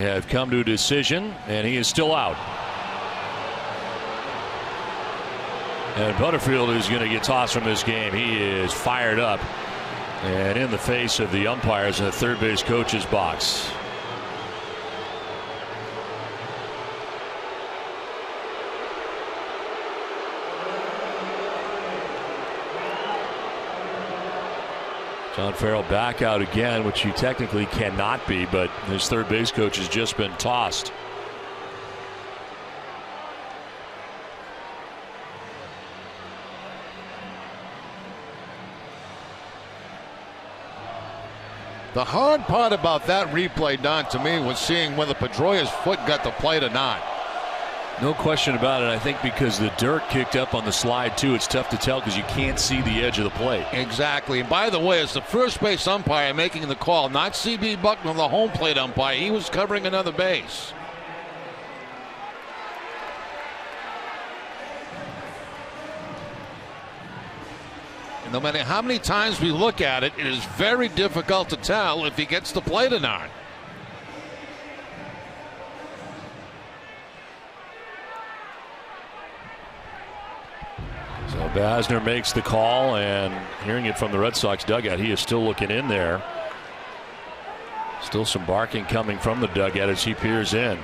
Have come to a decision, and he is still out. And Butterfield is going to get tossed from this game. He is fired up and in the face of the umpires in the third base coach's box. John Farrell back out again, which you technically cannot be, but his third base coach has just been tossed. The hard part about that replay, Don, to me, was seeing whether Pedroia's foot got the plate or not. No question about it. I think because the dirt kicked up on the slide too, it's tough to tell because you can't see the edge of the plate. Exactly. And by the way, it's the first base umpire making the call, not C.B. Buckner, the home plate umpire. He was covering another base. And no matter how many times we look at it, it is very difficult to tell if he gets the plate or not. So Basner makes the call, and hearing it from the Red Sox dugout, he is still looking in there. Still some barking coming from the dugout as he peers in.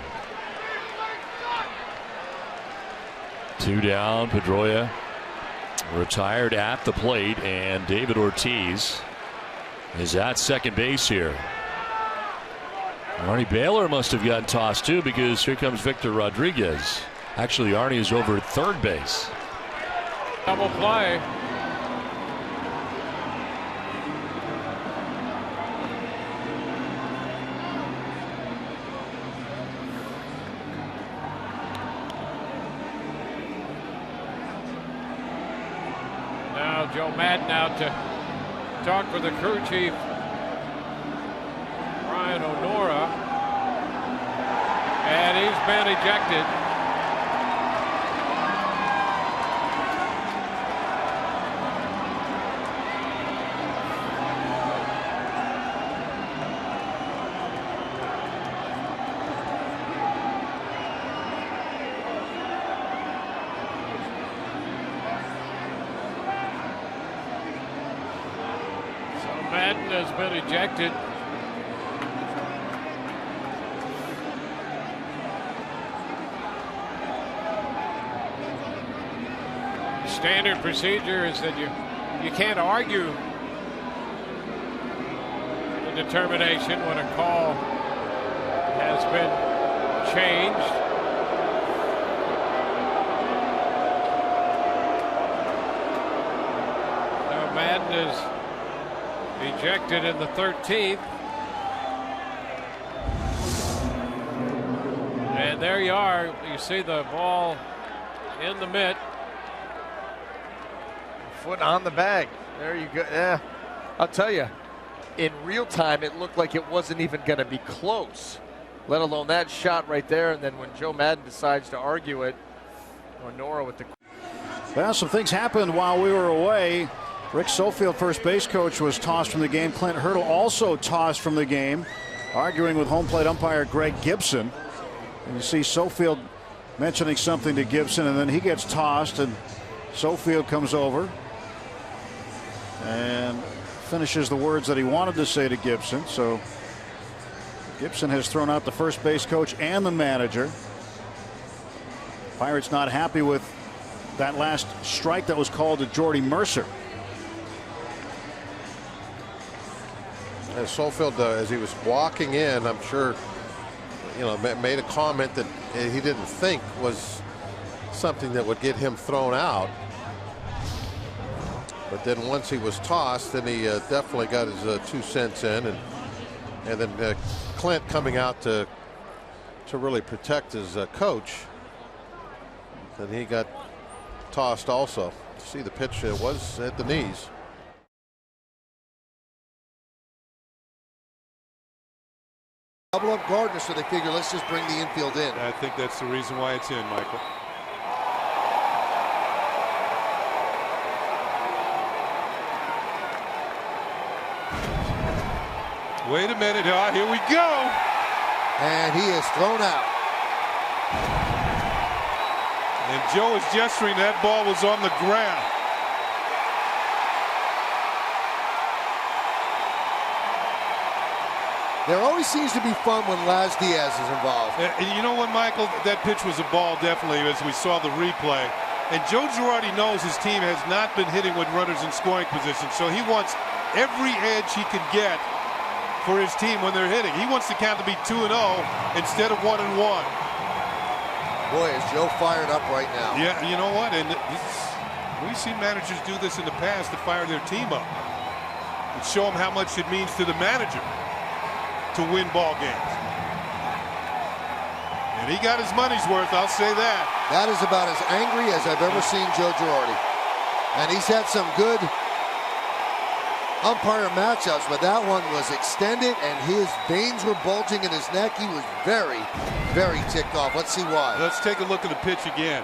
2 down. Pedroia retired at the plate, and David Ortiz is at second base here. Arnie Baylor must have gotten tossed too, because here comes Victor Rodriguez. Actually, Arnie is over at third base. Double play. Now Joe Madden out to talk with the crew chief, Brian O'Nora, and he's been ejected. Madden has been ejected. Standard procedure is that you can't argue the determination when a call has been changed. Now Madden is ejected in the 13th. And there you are. You see the ball in the mitt. Foot on the bag. There you go. Yeah. I'll tell you, in real time, it looked like it wasn't even going to be close, let alone that shot right there. And then when Joe Madden decides to argue it, or Nora with the. Well, some things happened while we were away. Rick Sofield, first base coach, was tossed from the game. Clint Hurdle also tossed from the game, arguing with home plate umpire Greg Gibson. And you see Sofield mentioning something to Gibson, and then he gets tossed, and Sofield comes over and finishes the words that he wanted to say to Gibson. So Gibson has thrown out the first base coach and the manager. Pirates not happy with that last strike that was called to Jordy Mercer. As Sofield, as he was walking in, I'm sure, made a comment that he didn't think was something that would get him thrown out. But then once he was tossed, then he definitely got his 2 cents in, and then Clint coming out to really protect his coach. Then he got tossed also. See the pitch was at the knees. Double up Gardner, so they figure let's just bring the infield in. I think that's the reason why it's in, Michael. Wait a minute. Here we go. And he is thrown out. And Joe is gesturing that ball was on the ground. There always seems to be fun when Laz Diaz is involved. And you know what, Michael? That pitch was a ball, definitely, as we saw the replay. And Joe Girardi knows his team has not been hitting with runners in scoring position, so he wants every edge he can get for his team when they're hitting. He wants the count to be 2-0 instead of 1-1. Boy, is Joe fired up right now. Yeah, you know what? And we've seen managers do this in the past to fire their team up and show them how much it means to the manager to win ball games. And he got his money's worth, I'll say that. That is about as angry as I've ever seen Joe Girardi. And he's had some good umpire matchups, but that one was extended and his veins were bulging in his neck. He was very, very ticked off. Let's see why. Let's take a look at the pitch again.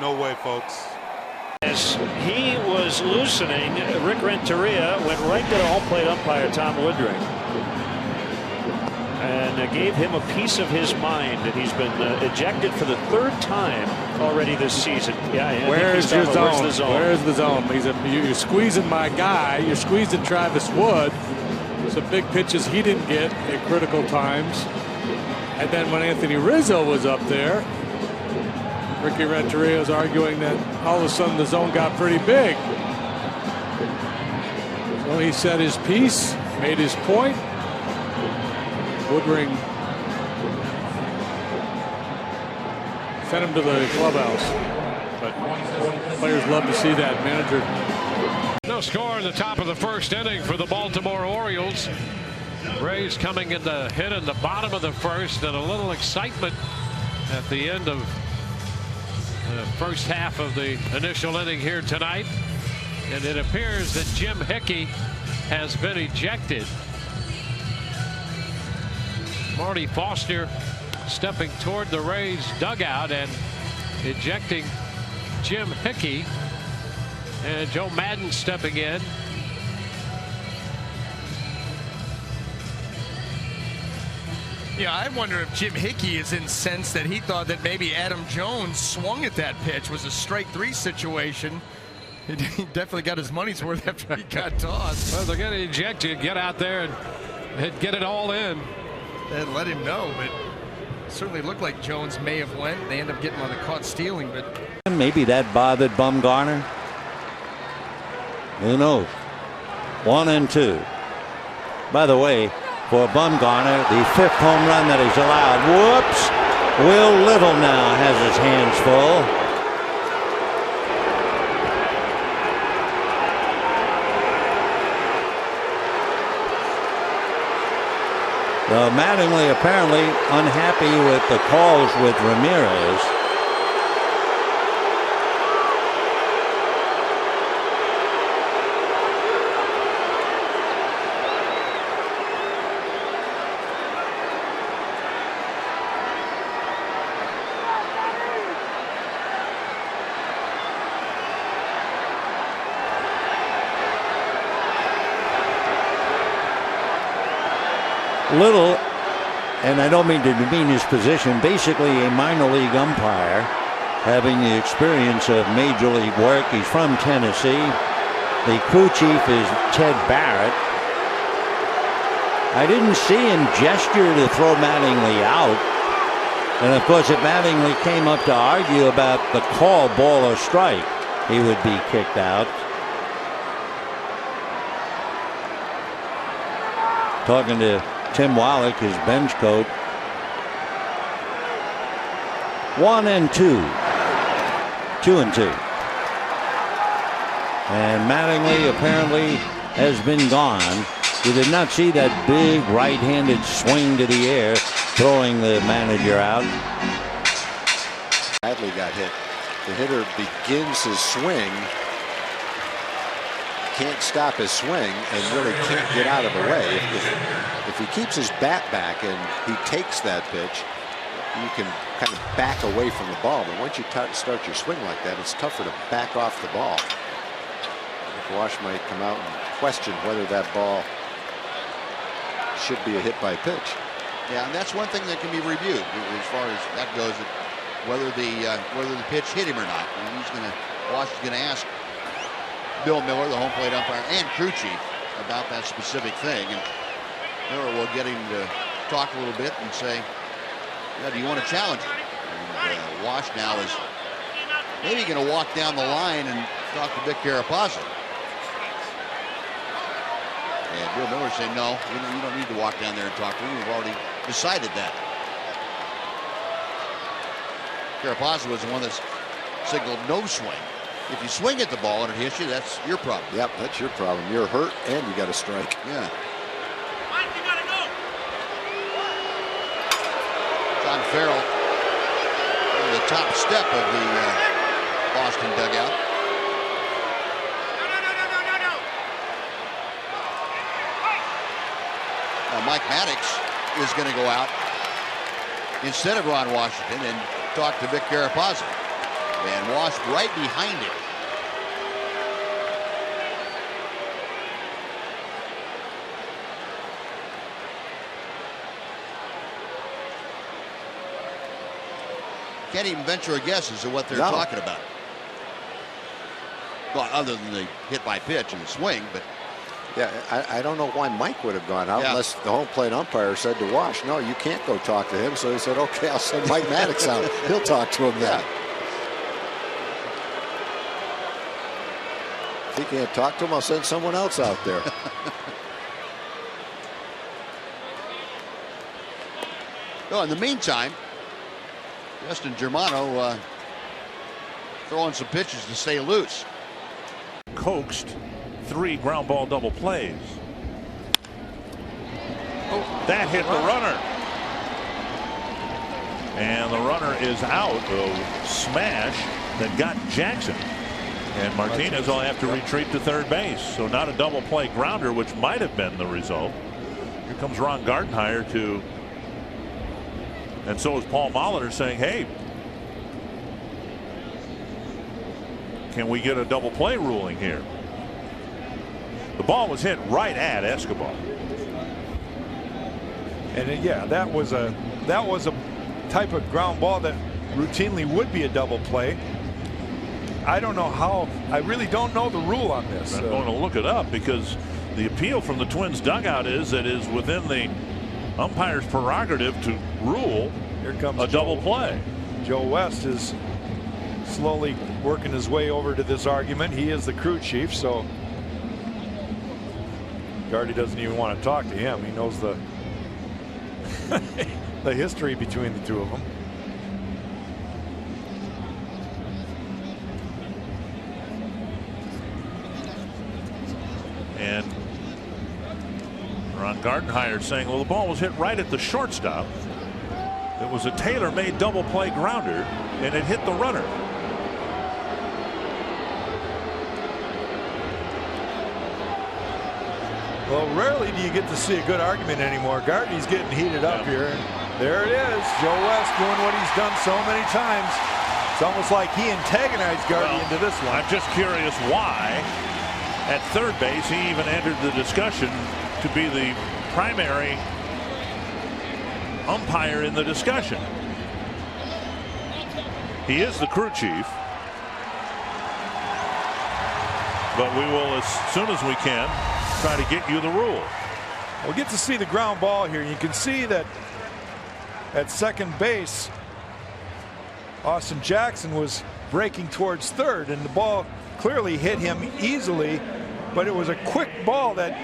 No way, folks. As he was loosening, Rick Renteria went right to the home plate umpire, Tom Woodring, and gave him a piece of his mind. And he's been ejected for the 3rd time already this season. Yeah, where's your zone? Where's the zone? Where's the zone? You're squeezing my guy. You're squeezing Travis Wood. Some big pitches he didn't get at critical times. And then when Anthony Rizzo was up there, Ricky Renteria is arguing that all of a sudden the zone got pretty big. So he said his piece, made his point. Woodring sent him to the clubhouse. But players love to see that. Manager. No score in the top of the 1st inning for the Baltimore Orioles. Rays coming in the hit in the bottom of the 1st, and a little excitement at the end of the 1st half of the initial inning here tonight. And it appears that Jim Hickey has been ejected. Marty Foster stepping toward the Rays dugout and ejecting Jim Hickey, and Joe Maddon stepping in. Yeah, I wonder if Jim Hickey is incensed that he thought that maybe Adam Jones swung at that pitch. Was a strike 3 situation. He definitely got his money's worth after he got tossed. Well, they're going to eject you. Get out there and get it all in. And let him know, but it certainly looked like Jones may have went. They end up getting on the caught stealing, but maybe that bothered Bumgarner. Who knows? 1-2. By the way, for Bumgarner, the 5th home run that he's allowed. Whoops! Will Little now has his hands full. Mattingly apparently unhappy with the calls with Ramirez. Little, and I don't mean to demean his position, basically a minor league umpire having the experience of major league work. He's from Tennessee. The crew chief is Ted Barrett. I didn't see him gesture to throw Mattingly out. And of course, if Mattingly came up to argue about the call, ball or strike, he would be kicked out. Talking to Tim Wallach, his bench coach. 1-2. 2-2. And Mattingly apparently has been gone. You did not see that big right-handed swing to the air, throwing the manager out. Bradley got hit. The hitter begins his swing, can't stop his swing, and really can't get out of the way. If he keeps his bat back and he takes that pitch, you can kind of back away from the ball. But once you start your swing like that, it's tougher to back off the ball. Wash might come out and question whether that ball should be a hit by pitch. Yeah, and that's one thing that can be reviewed as far as that goes, whether the pitch hit him or not. And Walsh is going to ask Bill Miller, the home plate umpire, and crew chief about that specific thing. And Miller will get him to talk a little bit and say, yeah, do you want to challenge it? And Walsh now is maybe going to walk down the line and talk to Vic Carapazza. And Bill Miller saying, no, you don't need to walk down there and talk to him. We've already decided that. Carapazza was the one that's signaled no swing. If you swing at the ball and it hits you, that's your problem. Yep, that's your problem. You're hurt and you got to strike. Yeah. John Farrell on the top step of the Boston dugout. Mike Maddox is going to go out instead of Ron Washington and talk to Vic Carapazza. And Wash right behind him. Can't even venture a guess as to what they're talking about. Well, other than the hit by pitch and the swing, but. Yeah, I don't know why Mike would have gone out unless the home plate umpire said to Wash, no, you can't go talk to him. So he said, okay, I'll send Mike Maddox out. He'll talk to him then. If he can't talk to him, I'll send someone else out there. Well, in the meantime, Justin Germano throwing some pitches to stay loose. Coaxed 3 ground ball double plays. That hit the runner. And the runner is out. A smash that got Jackson. And Martinez will have to retreat to third base. So not a double play grounder, which might have been the result. Here comes Ron Gardenhire to. And so is Paul Molitor saying, hey, can we get a double play ruling here? The ball was hit right at Escobar. And yeah, that was a type of ground ball that routinely would be a double play. I don't know how. I really don't know the rule on this. I'm going to look it up because the appeal from the Twins dugout is that it is within the umpire's prerogative to rule Here comes a double play. Joe West is slowly working his way over to this argument. He is the crew chief, so Gardy doesn't even want to talk to him. He knows the the history between the two of them. And Ron Gardenhire saying, well, the ball was hit right at the shortstop. It was a tailor-made double play grounder, and it hit the runner. Well, rarely do you get to see a good argument anymore. Gardy's getting heated up here. There it is. Joe West doing what he's done so many times. It's almost like he antagonized Gardy into this one. I'm just curious why at third base he even entered the discussion to be the primary umpire in the discussion. He is the crew chief. But we will, as soon as we can, try to get you the rule. We'll get to see the ground ball here. You can see that at second base, Austin Jackson was breaking towards third, and the ball clearly hit him easily, but it was a quick ball that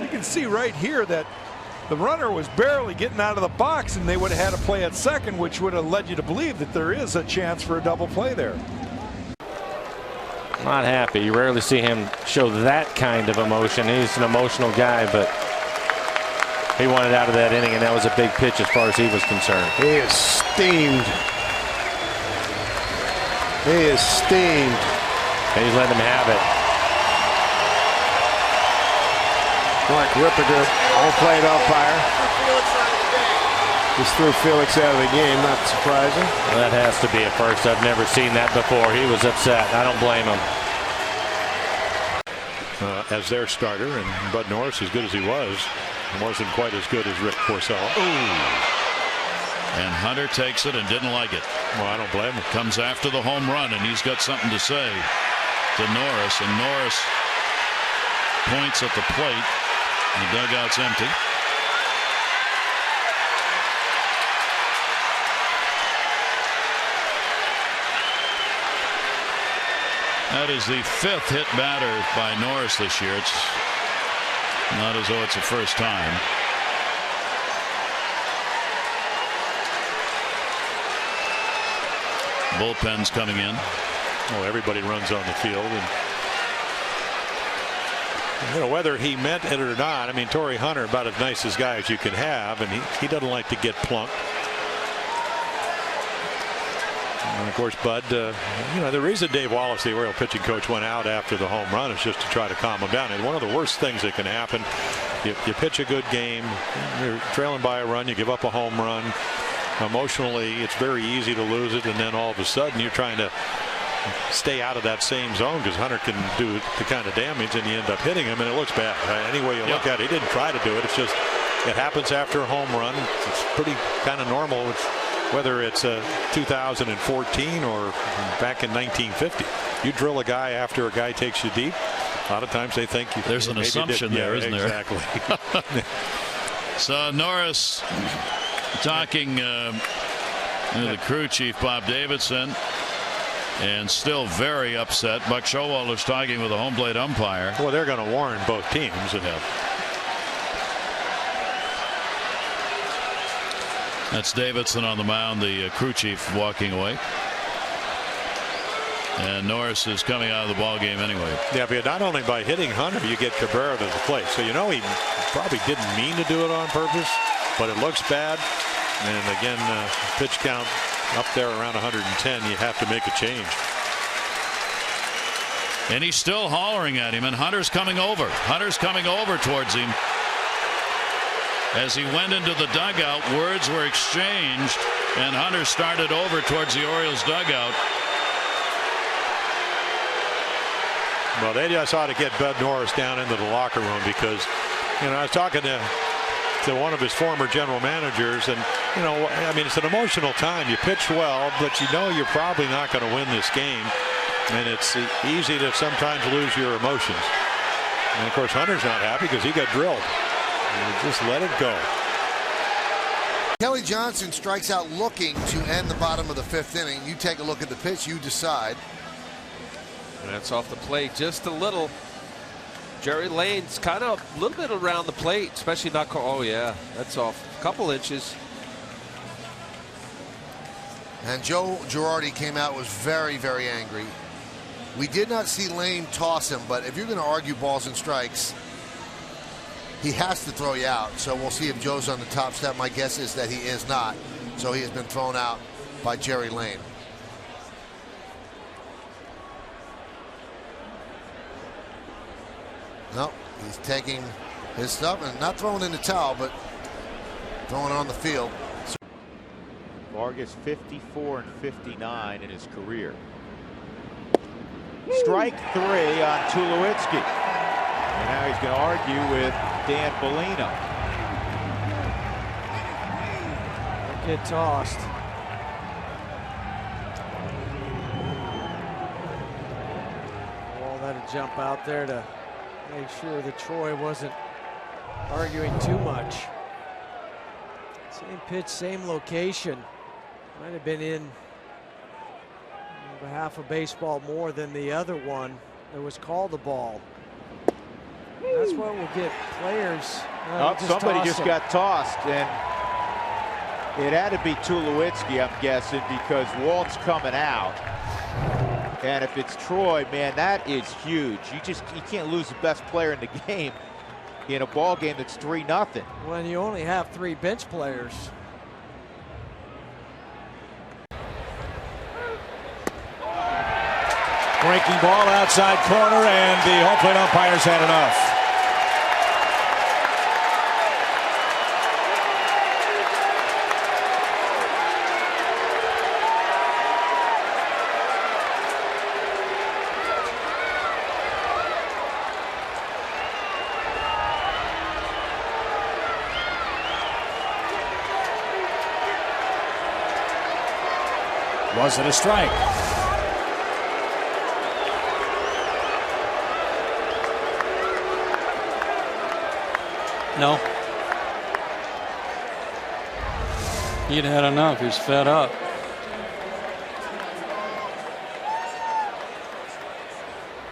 you can see right here that the runner was barely getting out of the box, and they would have had a play at second, which would have led you to believe that there is a chance for a double play there. Not happy. You rarely see him show that kind of emotion. He's an emotional guy, but he wanted out of that inning, and that was a big pitch as far as he was concerned. He is steamed. He is steamed. And he's letting him have it. Mark Ripperger, home plate umpire. Just threw Felix out of the game, not surprising. Well, that has to be a first. I've never seen that before. He was upset. I don't blame him. As their starter, and Bud Norris, as good as he was, Wasn't quite as good as Rick Porcello. And Hunter takes it and didn't like it. Well, I don't blame him. Comes after the home run, and he's got something to say to Norris, and Norris points at the plate. The dugout's empty. That is the 5th hit batter by Norris this year. It's not as though it's the first time. Bullpen's coming in. Well, everybody runs on the field, and you know, whether he meant it or not, I mean, Torrey Hunter, about as nice a guy as you can have, and he doesn't like to get plunked. And of course, Bud, you know, the reason Dave Wallace, the Oriole pitching coach, went out after the home run is just to try to calm him down. And one of the worst things that can happen, you pitch a good game, you're trailing by a run, you give up a home run. Emotionally, it's very easy to lose it, and then all of a sudden you're trying to stay out of that same zone because Hunter can do the kind of damage, and you end up hitting him, and it looks bad. Any way you look at it, he didn't try to do it. It's just it happens after a home run. It's pretty kind of normal. Whether it's 2014 or back in 1950, you drill a guy after a guy takes you deep. A lot of times they think there's an assumption there, isn't there? Exactly. So Norris talking to the crew chief, Bob Davidson, and still very upset. Buck Showalter's talking with a home plate umpire. Well, they're going to warn both teams. That's Davidson on the mound, the crew chief walking away. And Norris is coming out of the ball game anyway. Yeah, but not only by hitting Hunter, you get Cabrera to the plate. So you know he probably didn't mean to do it on purpose, but it looks bad. And again, pitch count up there around 110. You have to make a change. And he's still hollering at him, and Hunter's coming over. Hunter's coming over towards him. As he went into the dugout, words were exchanged, and Hunter started over towards the Orioles dugout. Well, they just ought to get Bud Norris down into the locker room because, you know, I was talking to one of his former general managers, and, you know, I mean, it's an emotional time. You pitched well, but you know you're probably not going to win this game, and it's easy to sometimes lose your emotions. And, of course, Hunter's not happy because he got drilled. Just let it go. Kelly Johnson strikes out looking to end the bottom of the 5th inning. You take a look at the pitch, you decide. And that's off the plate just a little. Jerry Lane's kind of a little bit around the plate, especially not. Oh yeah, that's off a couple inches. And Joe Girardi came out, was very, very angry. We did not see Lane toss him, but if you're going to argue balls and strikes, he has to throw you out. So we'll see if Joe's on the top step. My guess is that he is not. So he has been thrown out by Jerry Lane. No, he's taking his stuff and not throwing in the towel, but throwing on the field. Vargas 54 and 59 in his career. Strike 3 on Tulowitzki. And now he's going to argue with Dan Bellino. Get tossed. Well, that'll jump out there to make sure that Troy wasn't arguing too much. Same pitch, same location. Might have been in half a baseball more than the other one that was called the ball. That's what will get players. Somebody just got tossed, and it had to be Tulowitzki, I'm guessing, because Walt's coming out. And if it's Troy, man, that is huge. You can't lose the best player in the game in a ball game that's 3-0. When you only have 3 bench players. Breaking ball outside corner, and the home plate umpires had enough. Was it a strike? No. He'd had enough. He's fed up.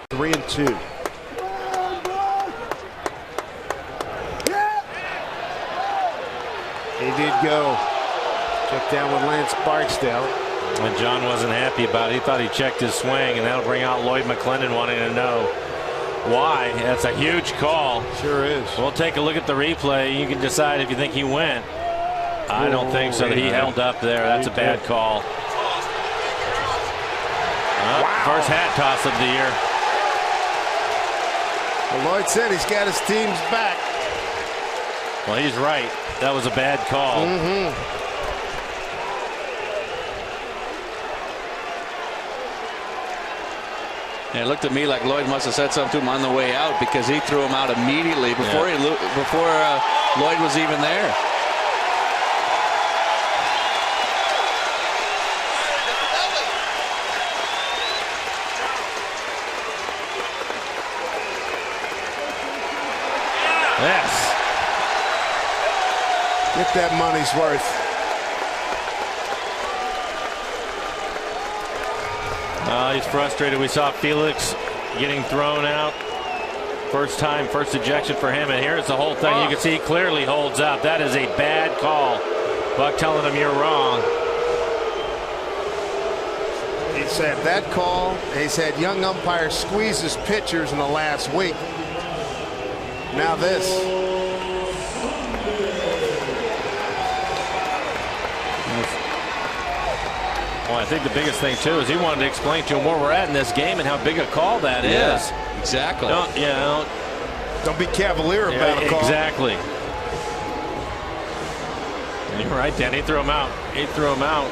Three and two. He did go. Check down with Lance Barksdale. And John wasn't happy about it. He thought he checked his swing, and that'll bring out Lloyd McClendon wanting to know why. That's a huge call. Sure is. We'll take a look at the replay. You can decide if you think he went. I don't think so. He held up there. That's a bad call. First hat toss of the year. Well, Lloyd said he's got his team's back. Well, he's right. That was a bad call. And it looked at me like Lloyd must have said something to him on the way out, because he threw him out immediately before Lloyd was even there. Yes. Get that money's worth. He's frustrated. We saw Felix getting thrown out. First time, first ejection for him. And here's the whole thing. You can see he clearly holds up. That is a bad call. Buck telling him you're wrong. He said that call. He's had young umpires squeeze his pitchers in the last week. Now this. Well, I think the biggest thing, too, is he wanted to explain to him where we're at in this game and how big a call that is. Exactly. Don't be cavalier about a call. Exactly. And you're right, Dan. He threw him out. He threw him out.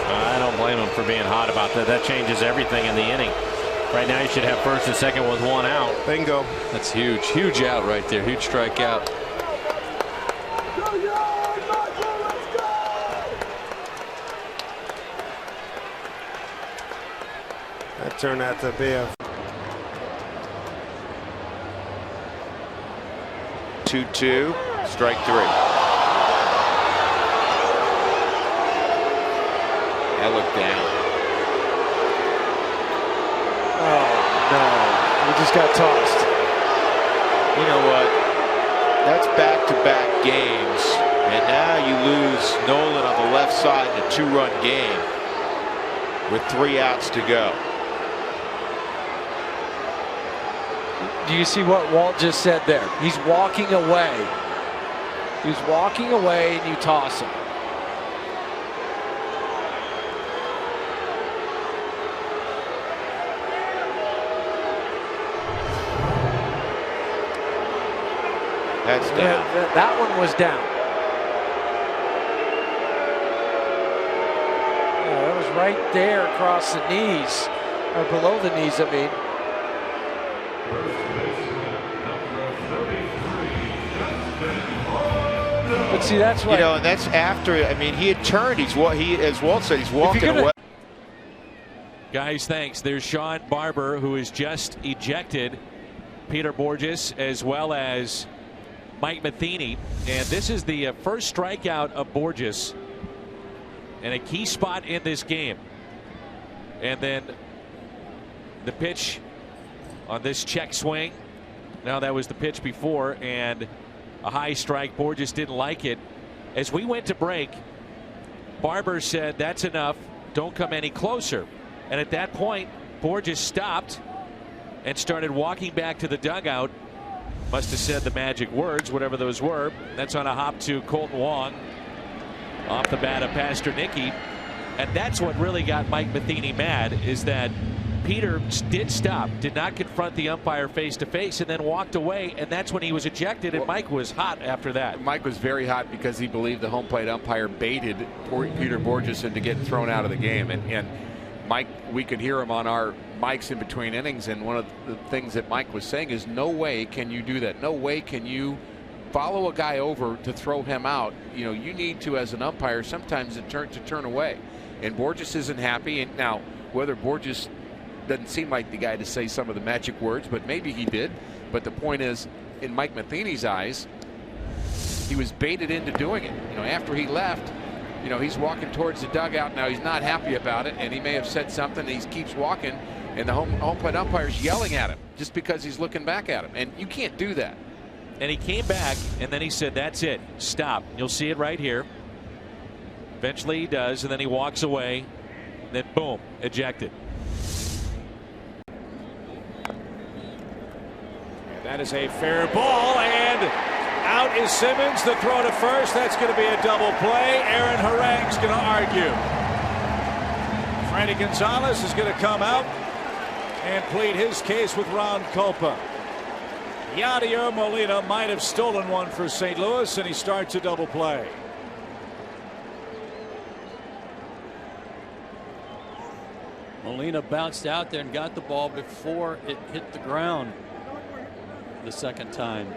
I don't blame him for being hot about that. That changes everything in the inning. Right now, you should have first and second with one out. Bingo. That's huge. Huge out right there. Huge strikeout. That turned out to be a 2-2, strike three. That looked down. Oh, no. He just got tossed. You know what? That's back-to-back games. And now you lose Nolan on the left side in a two-run game with 3 outs to go. Do you see what Walt just said there? He's walking away. He's walking away and you toss him. That's down. That one was down. Yeah, that was right there across the knees, or below the knees, I mean. But see, that's what, you know, and that's after. I mean, he had turned. As Walt said, he's walking away. Guys, thanks. There's Sean Barber, who has just ejected Peter Borges, as well as Mike Matheny, and this is the first strikeout of Borges and a key spot in this game. And then the pitch on this check swing. Now that was the pitch before, and a high strike. Borges didn't like it. As we went to break, Barber said, "That's enough. Don't come any closer." And at that point, Borges stopped and started walking back to the dugout. Must have said the magic words, whatever those were. That's on a hop to Colton Wong off the bat of Pasternicki. And that's what really got Mike Matheny mad, is that Peter did stop, did not confront the umpire face to face, and then walked away. And that's when he was ejected. And Mike was hot after that. Mike was very hot because he believed the home plate umpire baited Peter Borges into getting thrown out of the game. And Mike, we could hear him on our mics in between innings, and one of the things that Mike was saying is no way can you do that. No way can you follow a guy over to throw him out. You know, you need to, as an umpire, sometimes to turn away. And Borges isn't happy. And now, whether Borges doesn't seem like the guy to say some of the magic words, but maybe he did. But the point is, in Mike Matheny's eyes, he was baited into doing it. You know, after he left, you know, he's walking towards the dugout. Now he's not happy about it, and he may have said something. And he keeps walking, and the home plate umpire's yelling at him just because he's looking back at him. And you can't do that. And he came back, and then he said, that's it, stop. You'll see it right here. Eventually he does, and then he walks away. Then boom, ejected. That is a fair ball, and out is Simmons. The throw to first. That's going to be a double play. Aaron Harang's going to argue. Freddie Gonzalez is going to come out and plead his case with Ron Culpa. Yadier Molina might have stolen one for St. Louis, and he starts a double play. Molina bounced out there and got the ball before it hit the ground the second time.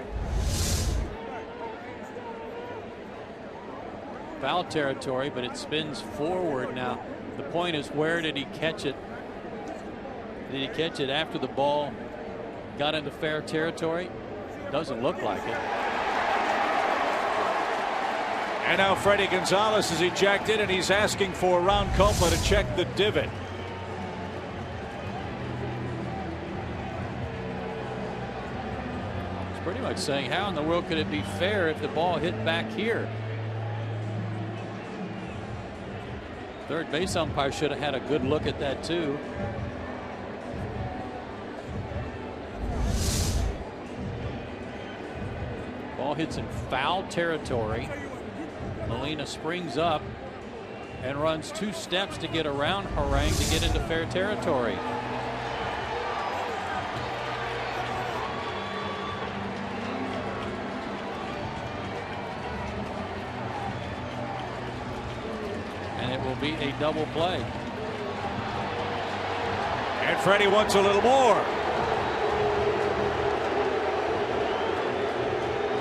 Foul territory, but it spins forward now. The point is, where did he catch it? Did he catch it after the ball got into fair territory? Doesn't look like it. And now Freddie Gonzalez is ejected, and he's asking for Ron Culpa to check the divot. It's pretty much saying, how in the world could it be fair if the ball hit back here? Third base umpire should have had a good look at that too. Ball hits in foul territory. Molina springs up and runs 2 steps to get around Harang to get into fair territory. And it will be a double play. And Freddie wants a little more.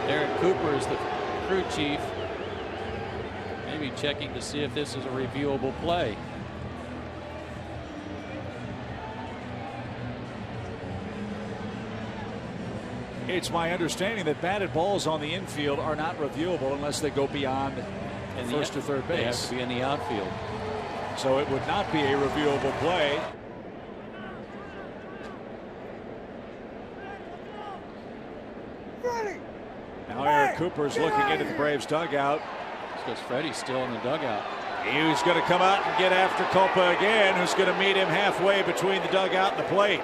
Derek Cooper is the crew chief, maybe checking to see if this is a reviewable play. It's my understanding that batted balls on the infield are not reviewable unless they go beyond first or third base. They have to be in the outfield. So it would not be a reviewable play. Now Eric Cooper's looking into the Braves dugout. It's because Freddie's still in the dugout. He's going to come out and get after Culpa again, who's going to meet him halfway between the dugout and the plate.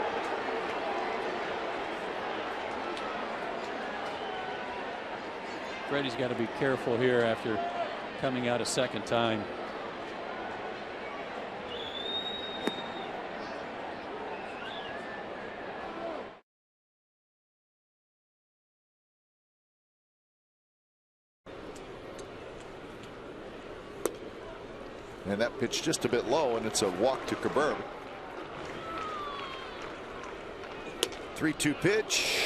Freddie's got to be careful here after coming out a second time. And that pitch just a bit low, and it's a walk to Coburn. 3-2 pitch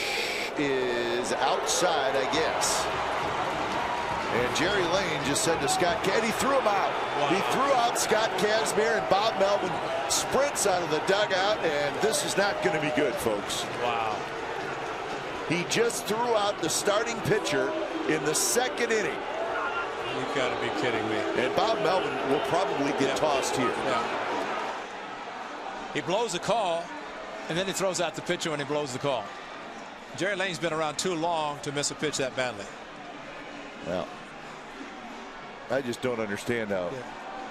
is outside, I guess. And Jerry Lane just said to Scott Casimir, he threw him out. Wow. He threw out Scott Casimir, and Bob Melvin sprints out of the dugout, and this is not going to be good, folks. Wow. He just threw out the starting pitcher in the second inning. You've got to be kidding me. And Bob Melvin will probably get tossed here. Yeah. He blows the call, and then he throws out the pitcher when he blows the call. Jerry Lane's been around too long to miss a pitch that badly. Well, I just don't understand how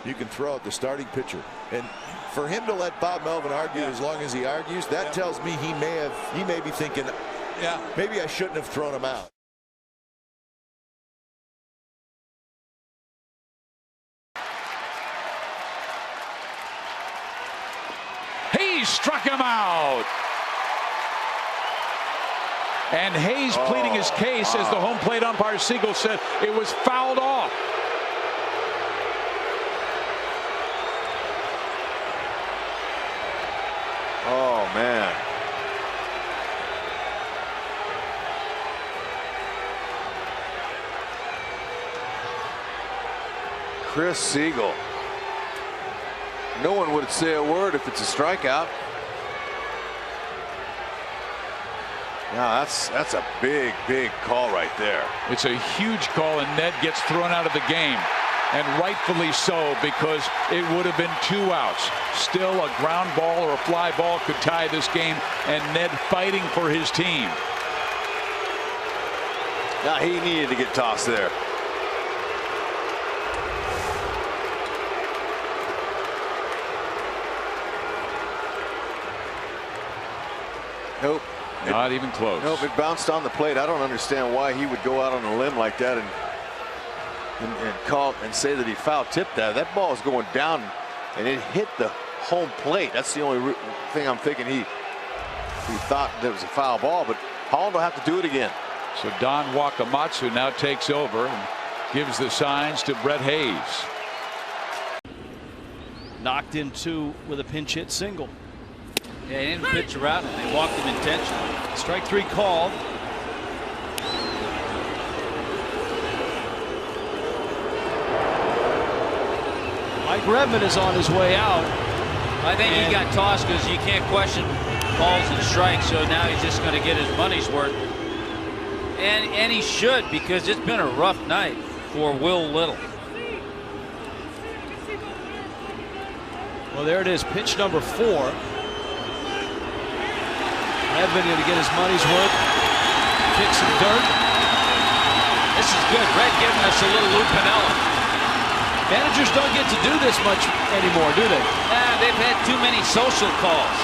you can throw out the starting pitcher. And for him to let Bob Melvin argue as long as he argues, that tells me he may be thinking, maybe I shouldn't have thrown him out. He struck him out. And Hayes pleading his case, as the home plate umpire Siegel said, it was fouled off. Chris Siegel. No one would say a word if it's a strikeout. Now that's a big call right there. It's a huge call, and Ned gets thrown out of the game, and rightfully so, because it would have been 2 outs. Still, a ground ball or a fly ball could tie this game, and Ned fighting for his team. Now he needed to get tossed there. Nope. Not even close. Nope, it bounced on the plate. I don't understand why he would go out on a limb like that and call and say that he foul tipped that. That ball is going down, and it hit the home plate. That's the only thing I'm thinking he thought that was a foul ball, but Holland will have to do it again. So Don Wakamatsu now takes over and gives the signs to Brett Hayes. Knocked in 2 with a pinch hit single. Yeah, he didn't pitch around him. They walked him intentionally. Strike 3 called. Mike Redmond is on his way out. I think he got tossed because you can't question balls and strikes, so now he's just going to get his money's worth. And he should, because it's been a rough night for Will Little. Well, there it is, pitch number 4. Redmond going to get his money's worth. Kick some dirt. This is good. Red giving us a little Lou Piniella. Managers don't get to do this much anymore, do they? Nah, they've had too many social calls.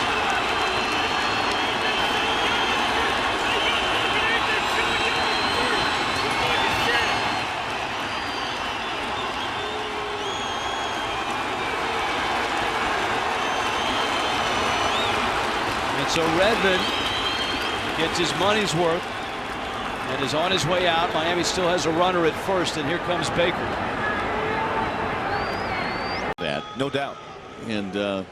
And so Redmond gets his money's worth and is on his way out. Miami still has a runner at first, and here comes Baker. That, no doubt. And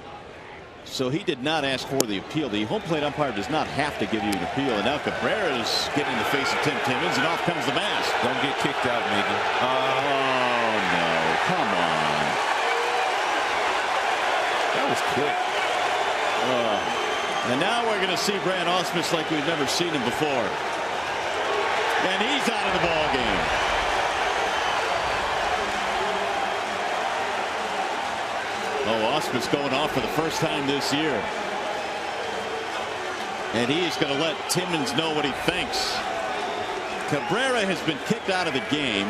so he did not ask for the appeal. The home plate umpire does not have to give you an appeal. And now Cabrera is getting in the face of Tim Timmons, and off comes the mask. Don't get kicked out, Miggy. Oh, no. Come on. That was quick. And now we're going to see Brand Ausmus like we've never seen him before. And he's out of the ball game. Oh, Ausmus going off for the first time this year. And he's going to let Timmons know what he thinks. Cabrera has been kicked out of the game.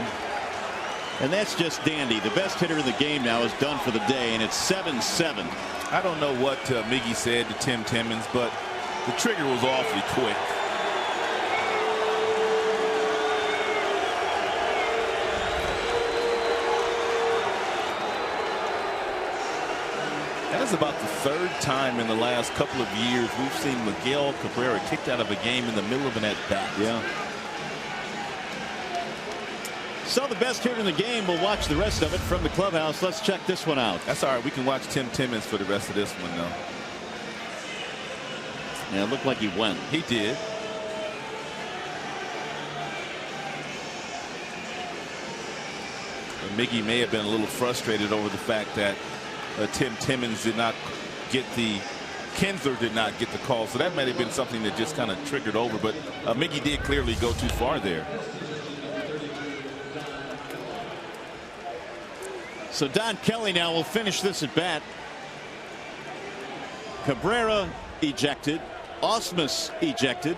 And that's just dandy. The best hitter in the game now is done for the day, and it's 7-7. I don't know what Miggy said to Tim Timmons, but the trigger was awfully quick. That is about the 3rd time in the last couple of years we've seen Miguel Cabrera kicked out of a game in the middle of an at-bat. Yeah. So the best hitter in the game. We'll watch the rest of it from the clubhouse. Let's check this one out. That's all right. We can watch Tim Timmons for the rest of this one, though. Yeah, it looked like he went. He did. And Miggy may have been a little frustrated over the fact that Tim Timmons did not get the Kinsler did not get the call. So that might have been something that just kind of triggered over. But Miggy did clearly go too far there. So Don Kelly now will finish this at bat. Cabrera ejected. Ausmus ejected.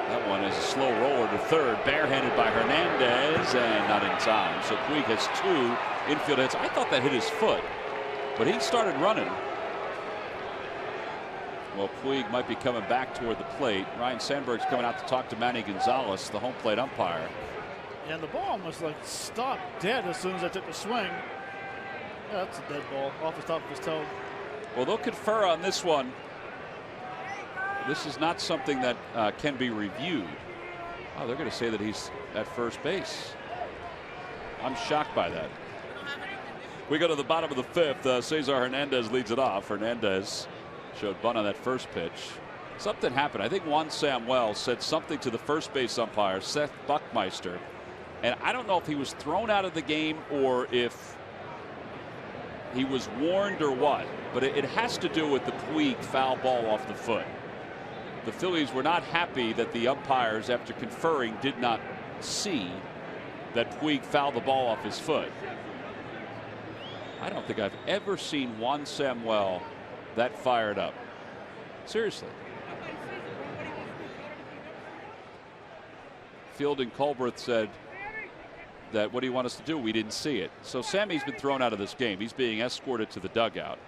That one is a slow roller to third, barehanded by Hernandez, and not in time. So Puig has 2 infield hits. I thought that hit his foot, but he started running. Well, Puig might be coming back toward the plate. Ryan Sandberg's coming out to talk to Manny Gonzalez, the home plate umpire. And the ball almost like stopped dead as soon as I took the swing. Yeah, that's a dead ball off the top of his toe. Well, they'll confer on this one. This is not something that can be reviewed. Oh, they're going to say that he's at first base. I'm shocked by that. We go to the bottom of the 5th. Cesar Hernandez leads it off. Hernandez showed bunt on that first pitch. Something happened. I think Juan Samuel said something to the first base umpire, Seth Buckmeister, and I don't know if he was thrown out of the game or if he was warned or what, but it has to do with the Puig foul ball off the foot. The Phillies were not happy that the umpires, after conferring, did not see that Puig fouled the ball off his foot. I don't think I've ever seen Juan Samuel that fired up. Seriously. Fielding Colbert said that, what do you want us to do? We didn't see it. So Sammy's been thrown out of this game. He's being escorted to the dugout.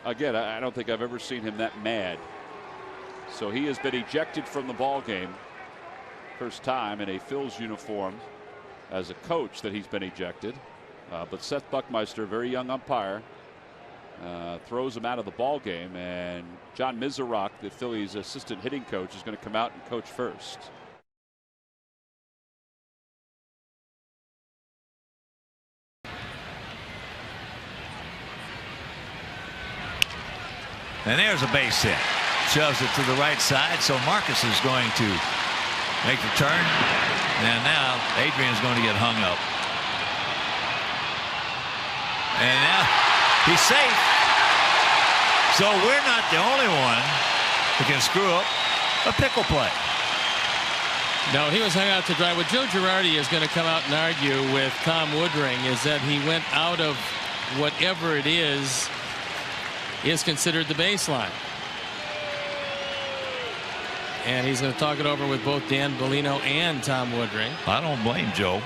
Again, I don't think I've ever seen him that mad. So he has been ejected from the ball game. First time in a Phil's uniform as a coach that he's been ejected. But Seth Buckmeister, very young umpire, throws him out of the ball game, and John Miserock, the Phillies assistant hitting coach, is going to come out and coach first. And there's a base hit. Shoves it to the right side, so Marcus is going to make the turn, and now Adrian's going to get hung up. And now he's safe. So we're not the only one who can screw up a pickle play. No, he was hung out to dry. What Joe Girardi is going to come out and argue with Tom Woodring is that he went out of whatever it is considered the baseline. And he's going to talk it over with both Dan Bellino and Tom Woodring. I don't blame Joe.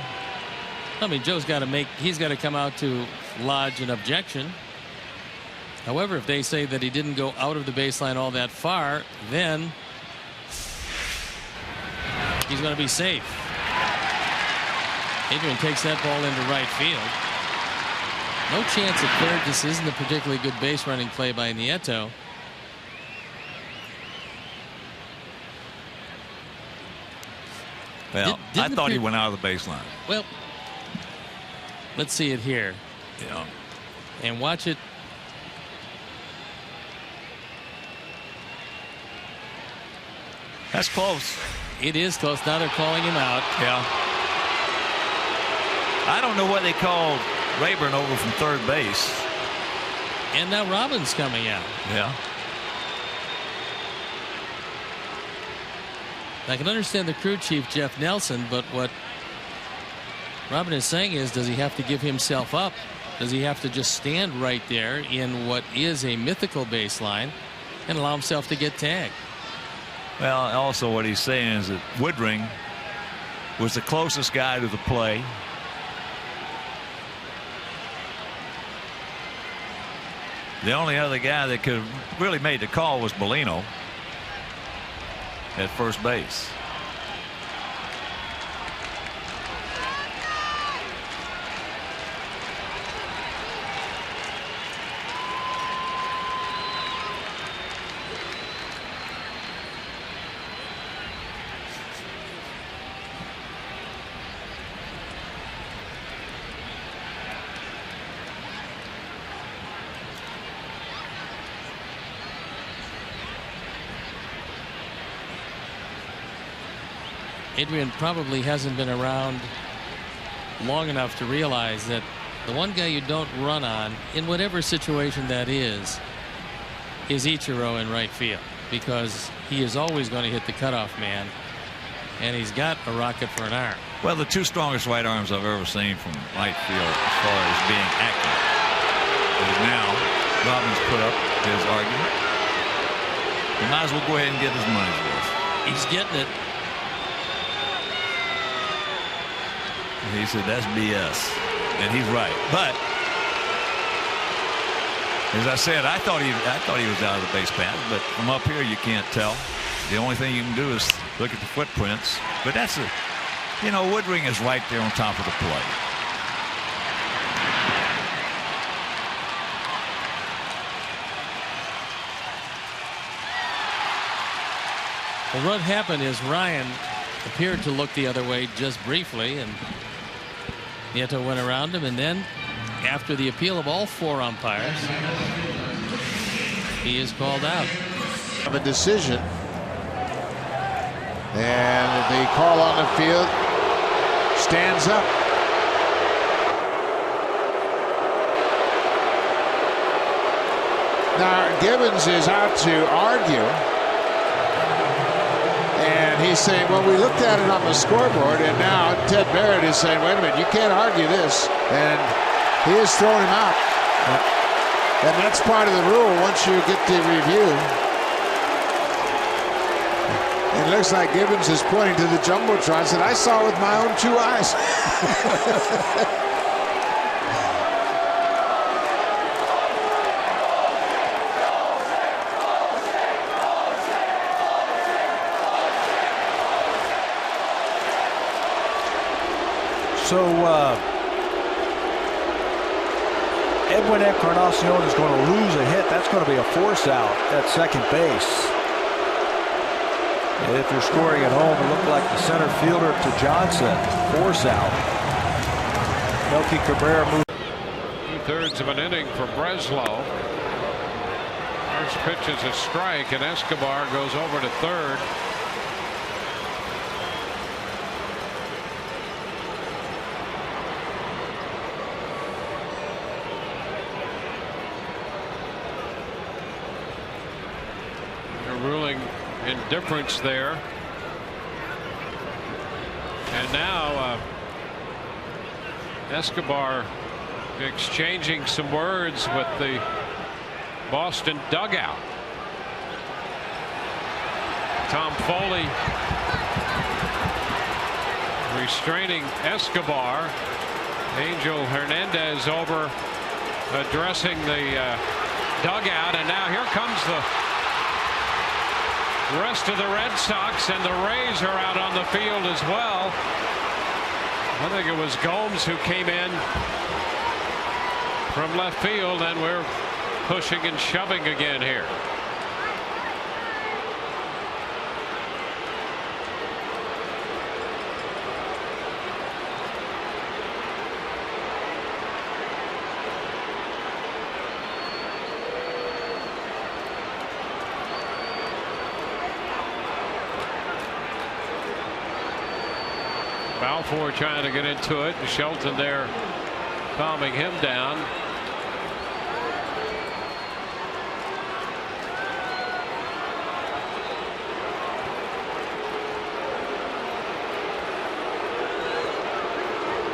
I mean, Joe's got to he's got to come out to lodge an objection. However, if they say that he didn't go out of the baseline all that far, then he's going to be safe. Adrian takes that ball into right field. No chance at third. This isn't a particularly good base running play by Nieto. Well, I thought he went out of the baseline. Well, let's see it here. Yeah. And watch it. That's close. It is close. Now they're calling him out. Yeah. I don't know what they called Rayburn over from third base. And now Robbins coming out. Yeah. I can understand the crew chief, Jeff Nelson, but what Robin is saying is, does he have to give himself up? Does he have to just stand right there in what is a mythical baseline and allow himself to get tagged? Well, also what he's saying is that Woodring was the closest guy to the play. The only other guy that could have really made the call was Bellino at first base. Adrian probably hasn't been around long enough to realize that the one guy you don't run on in whatever situation that is Ichiro in right field, because he is always going to hit the cutoff man, and he's got a rocket for an arm. Well, the two strongest right arms I've ever seen from right field as far as being accurate. And now Robbins put up his argument. He might as well go ahead and get his money's worth. He's getting it. He said that's BS, and he's right. But as I said, I thought he was out of the base path, but from up here you can't tell. The only thing you can do is look at the footprints. But that's Woodring is right there on top of the plate. Well, what happened is Ryan appeared to look the other way just briefly, and Nieto went around him, and then after the appeal of all four umpires, He is called out. Of a decision. And the call on the field stands up. Now, Gibbons is out to argue. And he's saying, well, we looked at it on the scoreboard, and now Ted Barrett is saying, wait a minute, you can't argue this. And he has thrown him out. And that's part of the rule once you get the review. It looks like Gibbons is pointing to the Jumbotron that I saw with my own 2 eyes. So Edwin Encarnacion is going to lose a hit. That's going to be a force out at second base. And if you're scoring at home, it looked like the center fielder to Johnson. Force out. Melky Cabrera moved. 2/3 of an inning for Breslow. First pitch is a strike, and Escobar goes over to third. Ruling indifference there. And now Escobar exchanging some words with the Boston dugout. Tom Foley restraining Escobar. Angel Hernandez over addressing the dugout, and now here comes the rest of the Red Sox, and the Rays are out on the field as well. I think it was Gomes who came in from left field, and we're pushing and shoving again here. Balfour trying to get into it, and Shelton there calming him down.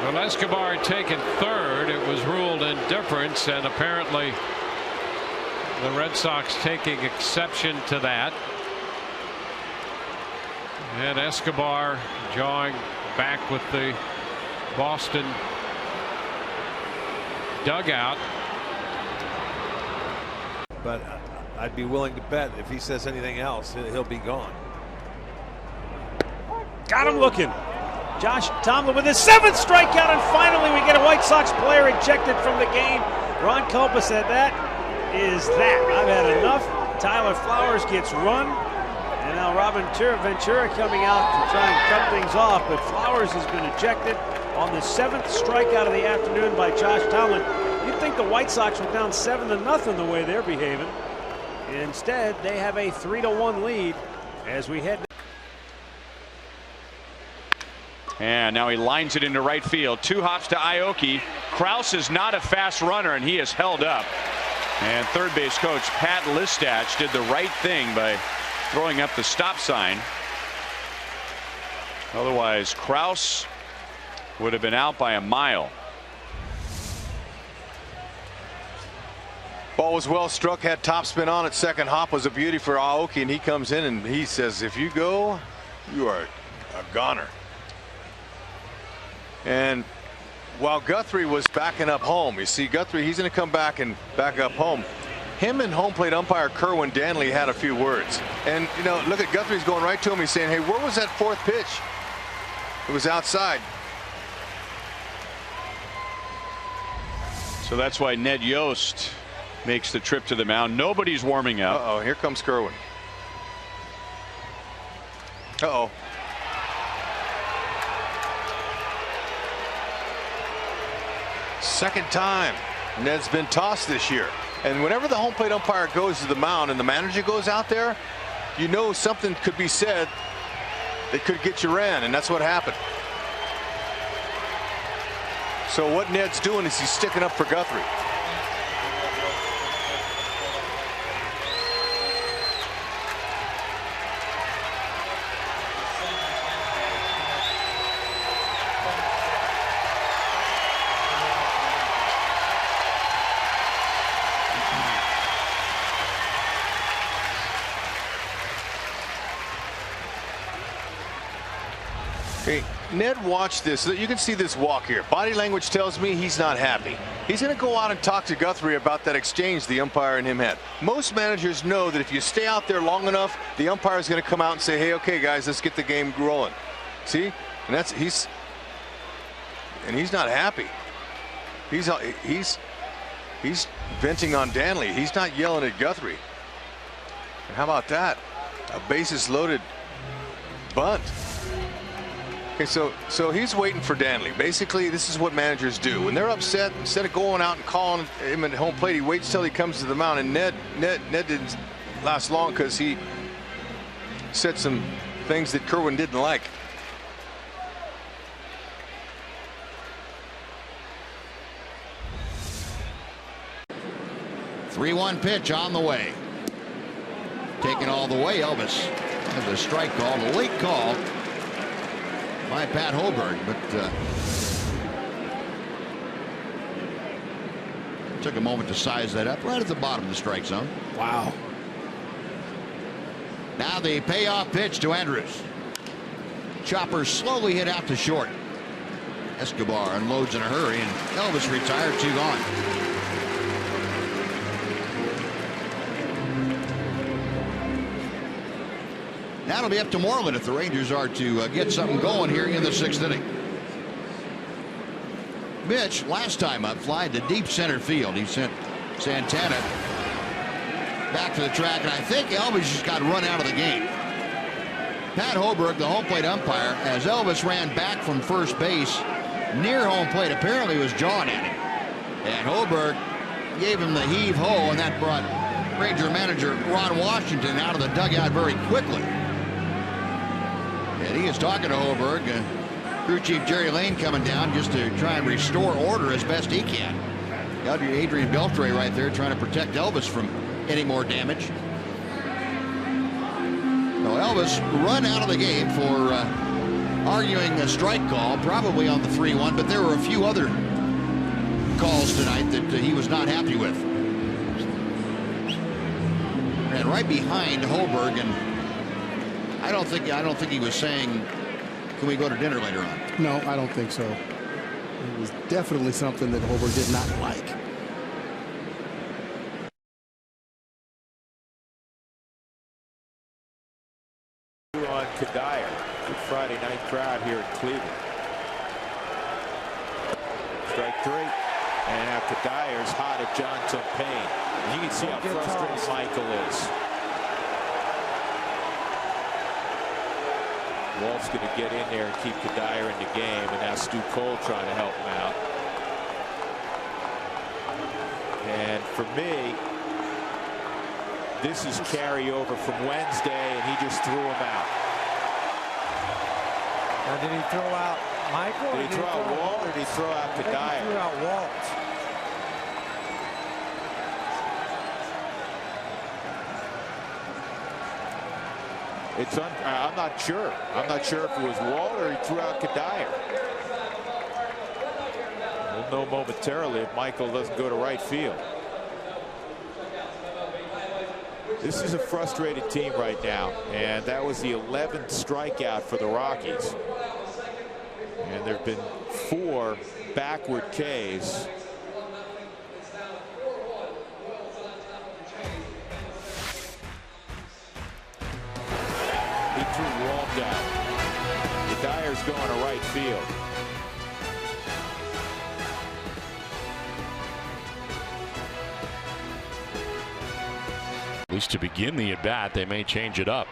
Well, Escobar taken third. It was ruled indifference, and apparently the Red Sox taking exception to that. And Escobar jawing back with the Boston dugout. But I'd be willing to bet if he says anything else, he'll be gone. Got him looking. Josh Tomlin with his 7th strikeout, and finally we get a White Sox player ejected from the game. Ron Culpa said, that is that. I've had enough. Tyler Flowers gets run. And now Robin Ventura coming out to try and cut things off, but Flowers has been ejected on the 7th strikeout of the afternoon by Josh Tomlin. You'd think the White Sox were down 7-0 the way they're behaving. Instead, they have a 3-1 lead as we head. And now he lines it into right field. 2 hops to Aoki. Krause is not a fast runner, and he is held up. And third base coach Pat Listach did the right thing by throwing up the stop sign. Otherwise, Krause would have been out by a mile. Ball was well struck, had topspin on it. Second hop was a beauty for Aoki, and he comes in and he says, if you go, you are a goner. And while Guthrie was backing up home, you see Guthrie, he's going to come back and back up home. Him and home plate umpire Kerwin Danley had a few words. And, you know, look at Guthrie's going right to him. He's saying, hey, where was that 4th pitch? It was outside. So that's why Ned Yost makes the trip to the mound. Nobody's warming up. Uh-oh, here comes Kerwin. Uh-oh. Second time Ned's been tossed this year. And whenever the home plate umpire goes to the mound and the manager goes out there, you know something could be said that could get you ran, and that's what happened. So what Ned's doing is he's sticking up for Guthrie. Okay, Ned, watch this. You can see this walk here. Body language tells me he's not happy. He's going to go out and talk to Guthrie about that exchange the umpire and him had. Most managers know that if you stay out there long enough, the umpire is going to come out and say, hey, okay, guys, let's get the game rolling. See? And he's not happy. He's venting on Danley. He's not yelling at Guthrie. And how about that? A bases loaded bunt. Okay, so he's waiting for Danley. Basically, this is what managers do. When they're upset, instead of going out and calling him at home plate, he waits till he comes to the mound. And Ned didn't last long because he said some things that Kerwin didn't like. Three-one pitch on the way. Taken all the way, Elvis. That's a strike call, a late call by Pat Hoberg, but took a moment to size that up right at the bottom of the strike zone. Wow. Now the payoff pitch to Andrews. Chopper slowly hit out to short. Escobar unloads in a hurry, and Elvis retired, 2 gone. That'll be up to Moreland if the Rangers are to get something going here in the 6th inning. Mitch, last time up, flied to deep center field. He sent Santana back to the track, and I think Elvis just got run out of the game. Pat Hoberg, the home plate umpire, as Elvis ran back from first base near home plate, apparently was jawing at him. And Hoberg gave him the heave-ho, and that brought Ranger manager Ron Washington out of the dugout very quickly. And he is talking to Hoberg. Crew Chief Jerry Lane coming down just to try and restore order as best he can. Got Adrian Beltre right there trying to protect Elvis from any more damage. So Elvis run out of the game for arguing a strike call, probably on the 3-1, but there were a few other calls tonight that he was not happy with. And right behind Hoberg, and I don't think he was saying, can we go to dinner later on? No, I don't think so. It was definitely something that Hoberg did not like. On Kadire, good Friday night crowd here in Cleveland. Strike 3, and now Kadire's hot at Johnson Payne. And you can see how frustrated Michael is. Walt's going to get in there and keep Kadire in the game, and now Stu Cole trying to help him out. And for me, this is carryover from Wednesday, and he just threw him out. Now, did he throw out Michael? Did he throw out Walt, or did he throw out Kadire? He threw out Walt. I'm not sure. I'm not sure if it was Walt or he threw out Kadire. We'll know momentarily if Michael doesn't go to right field. This is a frustrated team right now, and that was the 11th strikeout for the Rockies. And there have been 4 backward Ks. He threw Walt out. Kadire's going to right field. At least to begin the at-bat, they may change it up.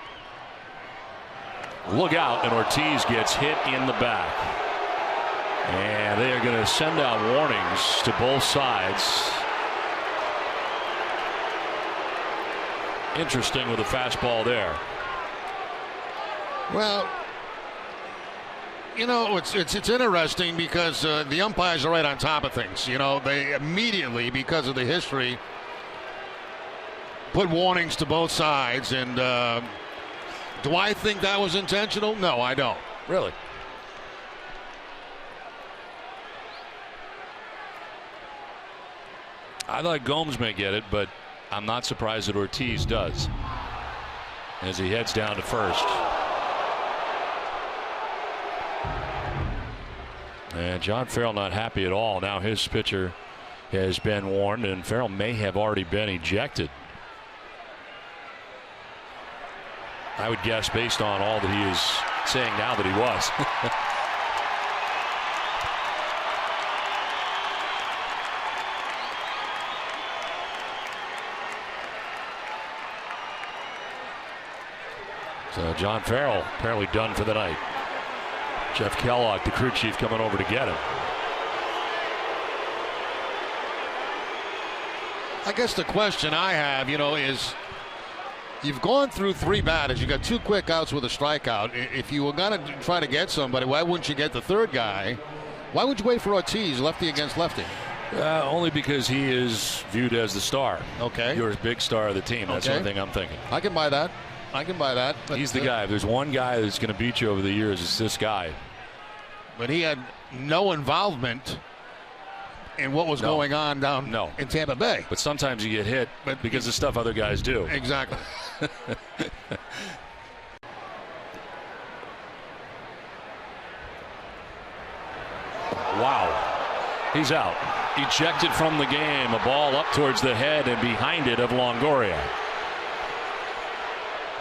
Look out, and Ortiz gets hit in the back. And they are going to send out warnings to both sides. Interesting with a fastball there. Well, you know, it's interesting because the umpires are right on top of things. You know, they immediately, because of the history, put warnings to both sides. And do I think that was intentional? No, I don't. Really? I thought Gomes may get it, but I'm not surprised that Ortiz does as he heads down to first. And John Farrell not happy at all. Now his pitcher has been warned, and Farrell may have already been ejected. I would guess, based on all that he is saying now, that he was. So John Farrell apparently done for the night. Jeff Kellogg, the crew chief, coming over to get him. I guess the question I have, you know, is you've gone through 3 batters. You got 2 quick outs with a strikeout. If you were going to try to get somebody, why wouldn't you get the 3rd guy? Why would you wait for Ortiz, lefty against lefty? Only because he is viewed as the star. Okay. You're a big star of the team. That's the only thing I'm thinking. I can buy that. I can buy that. But he's the guy. If there's one guy that's going to beat you over the years, it's this guy. But he had no involvement in what was going on down in Tampa Bay. But sometimes you get hit because of stuff other guys do. Exactly. Wow. He's out. Ejected from the game. A ball up towards the head and behind it of Longoria.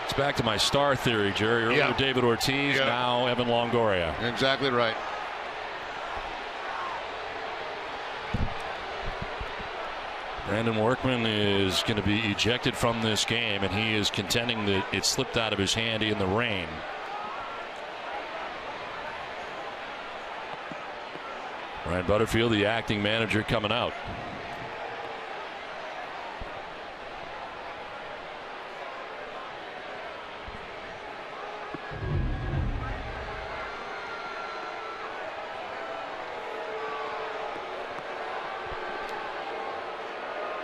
It's back to my star theory, Jerry. Earlier David Ortiz, now Evan Longoria. Exactly right. Brandon Workman is going to be ejected from this game, and he is contending that it slipped out of his hand in the rain. Ryan Butterfield, the acting manager, coming out.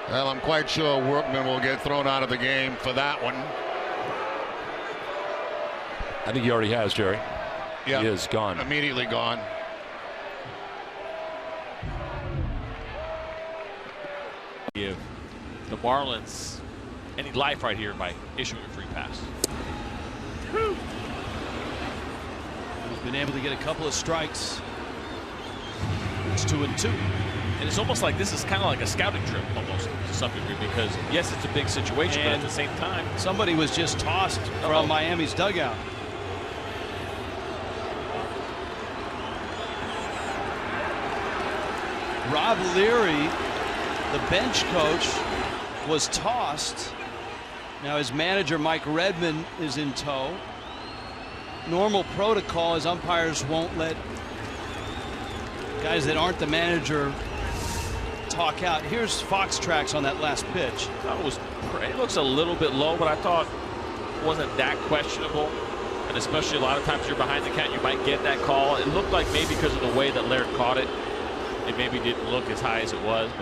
Well, I'm quite sure Workman will get thrown out of the game for that one. I think he already has, Jerry. Yeah. He is gone. Immediately gone. Give the Marlins any life right here by issuing a free pass. He's been able to get a couple of strikes. It's 2-2. And it's almost like this is kind of like a scouting trip almost to some degree, because yes, it's a big situation, but at the same time somebody was just tossed from Miami's dugout. Rob Leary, the bench coach, was tossed. Now his manager Mike Redmond is in tow. Normal protocol is umpires won't let guys that aren't the manager talk out. Here's Fox tracks on that last pitch. It looks a little bit low, but I thought it wasn't that questionable. And especially a lot of times you're behind the count, you might get that call. It looked like maybe because of the way that Laird caught it, it maybe didn't look as high as it was, but